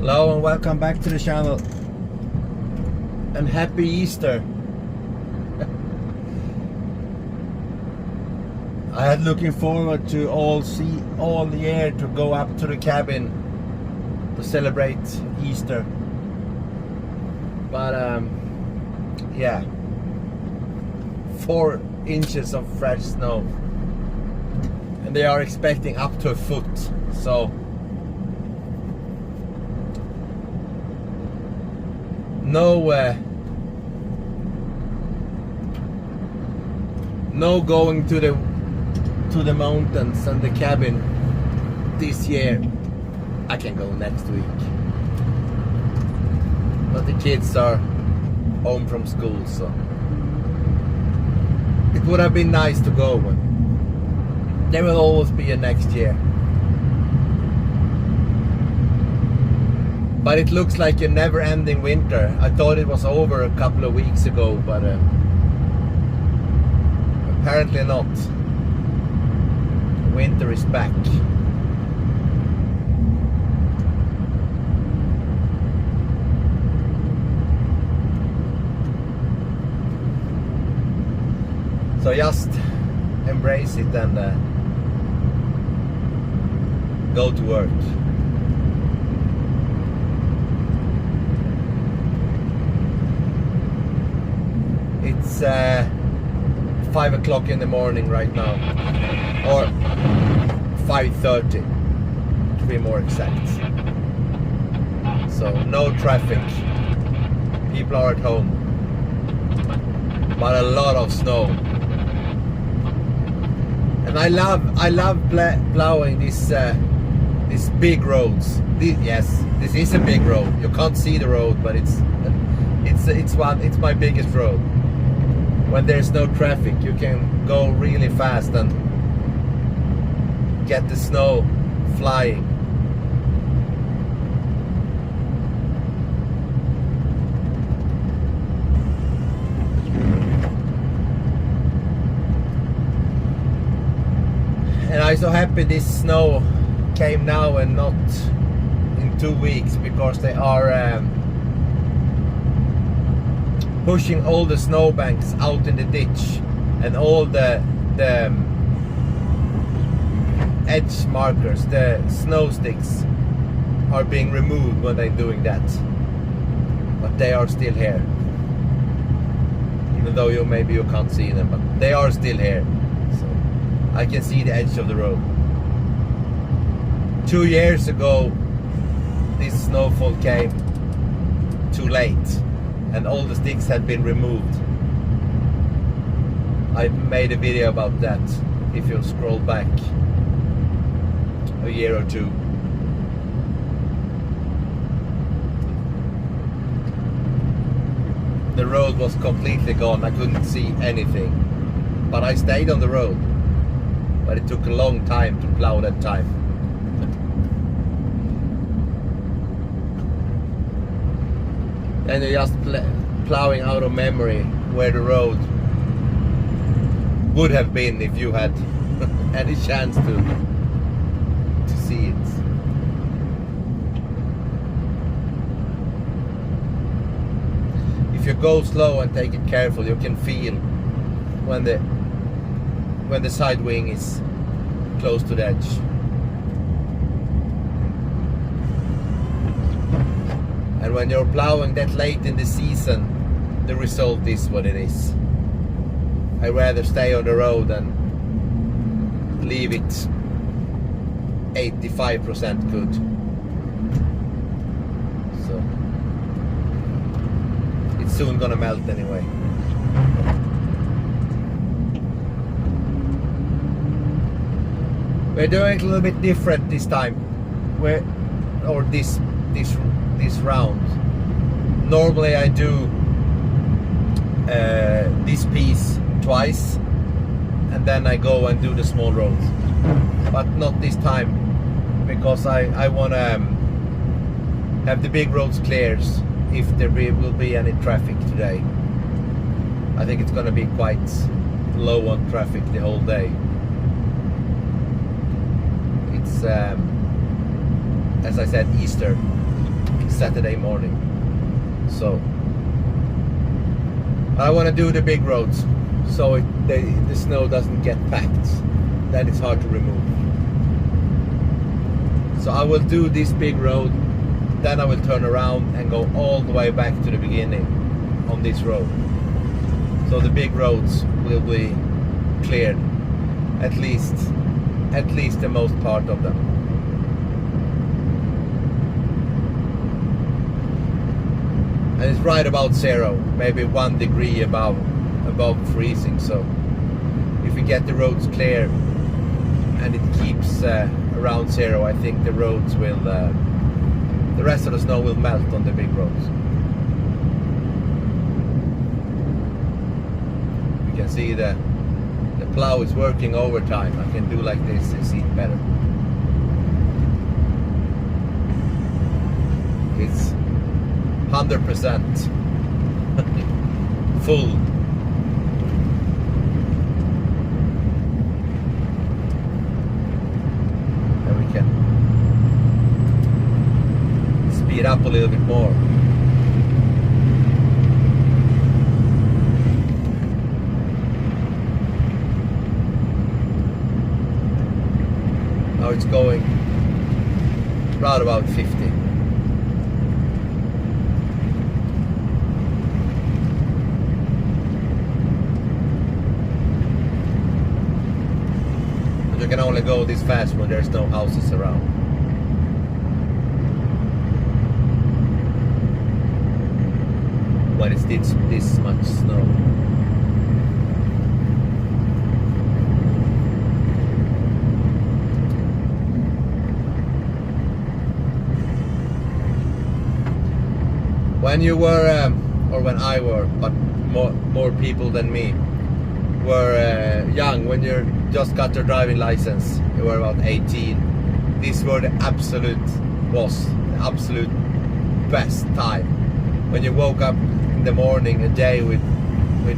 Hello and welcome back to the channel, and happy Easter. I had looking forward to all year to go up to the cabin to celebrate Easter, but yeah, 4 inches of fresh snow, and they are expecting up to a foot. So no going to the mountains and the cabin this year. I can go next week, but the kids are home from school, so it would have been nice to go, but there will always be a next year. But it looks like a never-ending winter. I thought it was over a couple of weeks ago, but apparently not. Winter is back. So just embrace it and go to work. It's 5 o'clock in the morning right now, or 5:30 to be more exact. So no traffic, people are at home, but a lot of snow. And I love plowing these big roads. This is a big road. You can't see the road, but it's my biggest road. When there's no traffic, you can go really fast and get the snow flying. And I'm so happy this snow came now and not in 2 weeks, because they are pushing all the snowbanks out in the ditch, and all the edge markers, the snow sticks, are being removed when they're doing that. But they are still here, even though maybe you can't see them, but they are still here. So I can see the edge of the road. 2 years ago, this snowfall came too late, and all the sticks had been removed. I made a video about that, if you scroll back a year or two. The road was completely gone, I couldn't see anything. But I stayed on the road. But it took a long time to plow that time. And you're just plowing out of memory where the road would have been if you had any chance to see it. If you go slow and take it careful, you can feel when the side wing is close to the edge. And when you're plowing that late in the season, the result is what it is. I'd rather stay on the road and leave it 85% good. So it's soon gonna melt anyway. We're doing it a little bit different this time. This round. Normally I do this piece twice, and then I go and do the small roads. But not this time, because I want to have the big roads cleared if there will be any traffic today. I think it's going to be quite low on traffic the whole day. It's as I said, Easter. Saturday morning. So I want to do the big roads, so the snow doesn't get packed. Then it's hard to remove. So I will do this big road, then I will turn around and go all the way back to the beginning on this road. So the big roads will be cleared, at least the most part of them. And it's right about 0, maybe 1 degree above freezing. So if we get the roads clear and it keeps around 0, I think the roads will, the rest of the snow will melt on the big roads. You can see the plow is working overtime. I can do like this and see it better. It's 100% full. And we can speed up a little bit more. Now it's going right about 50. You can only go this fast when there's no houses around. When it's this much snow. When you were, or when I were, but more people than me, were young, when you just got your driving license, you were about 18. These were the absolute best time. When you woke up in the morning, a day with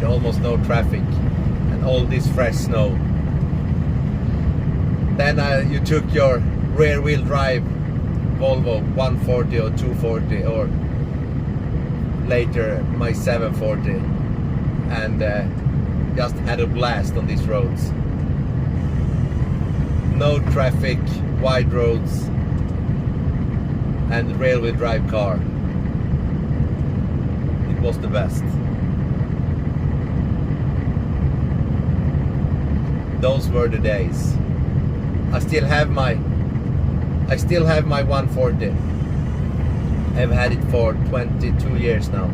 almost no traffic and all this fresh snow. Then you took your rear wheel drive Volvo 140 or 240 or later my 740 and just had a blast on these roads. No traffic, wide roads, and railway drive car. It was the best. Those were the days. I still have my 140. I've had it for 22 years now.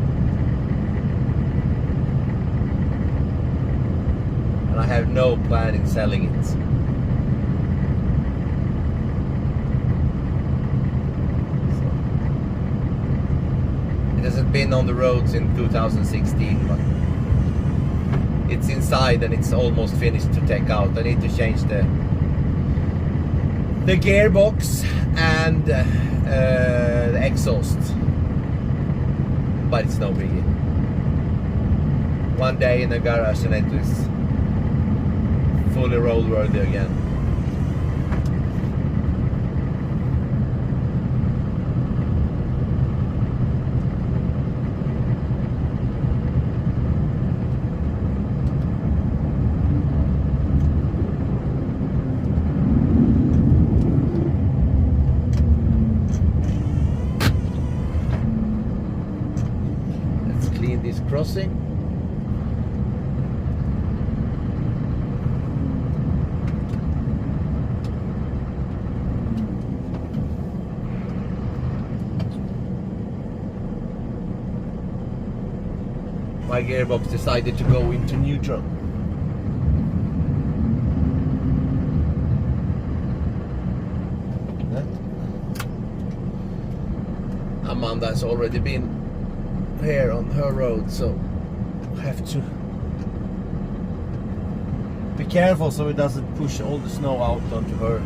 And I have no plan in selling it. So, it hasn't been on the roads in 2016, but it's inside and it's almost finished to take out. I need to change the gearbox and the exhaust, but it's no biggie. One day in the garage and it is fully roadworthy again. This crossing. My gearbox decided to go into neutral. Amanda has already been here on her road, so I have to be careful so it doesn't push all the snow out onto her,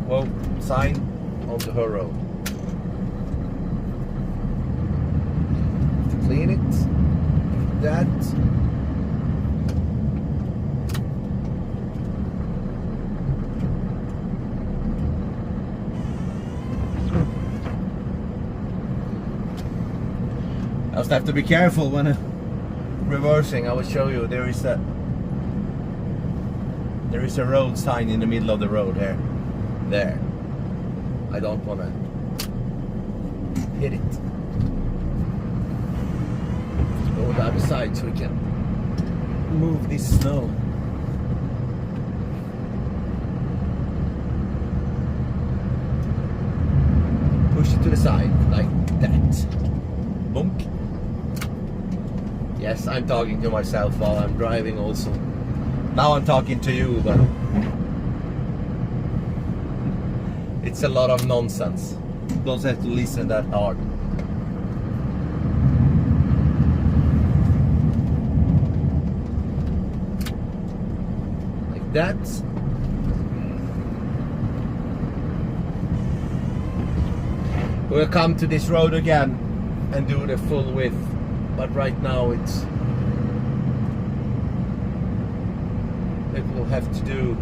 well, sign onto her road. Have to clean it. That. I just have to be careful when reversing. I will show you. There is a road sign in the middle of the road here. There. I don't want to hit it. Go the other side so we can move this snow. Push it to the side like that. Bonk. Yes, I'm talking to myself while I'm driving also. Now I'm talking to you, but it's a lot of nonsense. You don't have to listen that hard. Like that. We'll come to this road again and do the full width, but right now it will have to do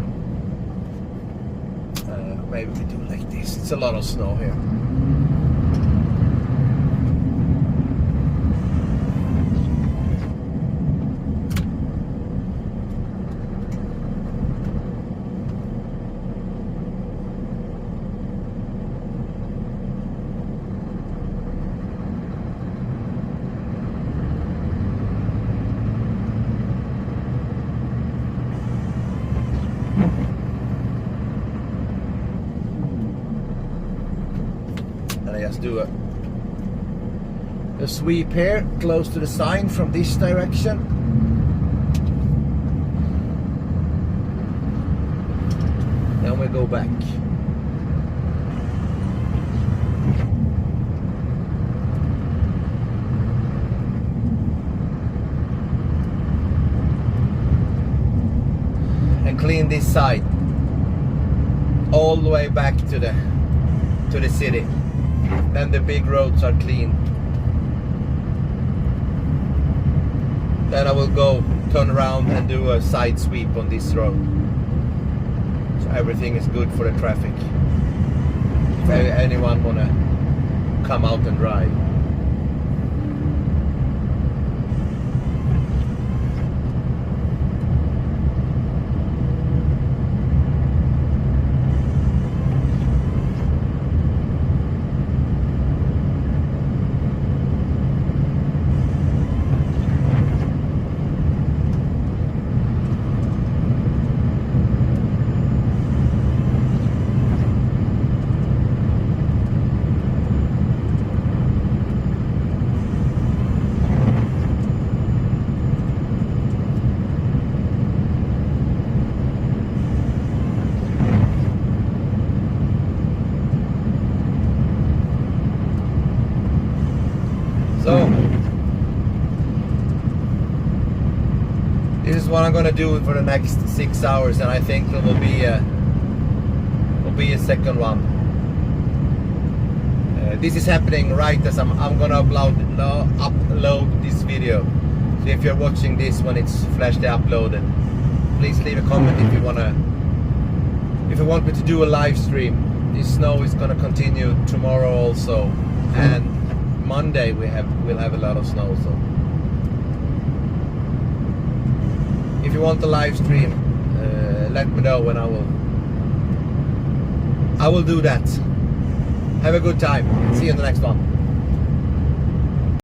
maybe we do like this. It's a lot of snow here. And I just do a sweep here close to the sign from this direction. Then we go back. And clean this side all the way back to the city. Then the big roads are clean. Then I will go turn around and do a side sweep on this road. So everything is good for the traffic. If anyone wanna come out and drive. So this is what I'm gonna do for the next 6 hours, and I think there will be a second one. This is happening right as I'm gonna upload this video. So if you're watching this when it's freshly uploaded, please leave a comment if you want me to do a live stream. This snow is gonna continue tomorrow also, and Monday we'll have a lot of snow. So if you want the live stream, let me know when I will do that. Have a good time. See you in the next one.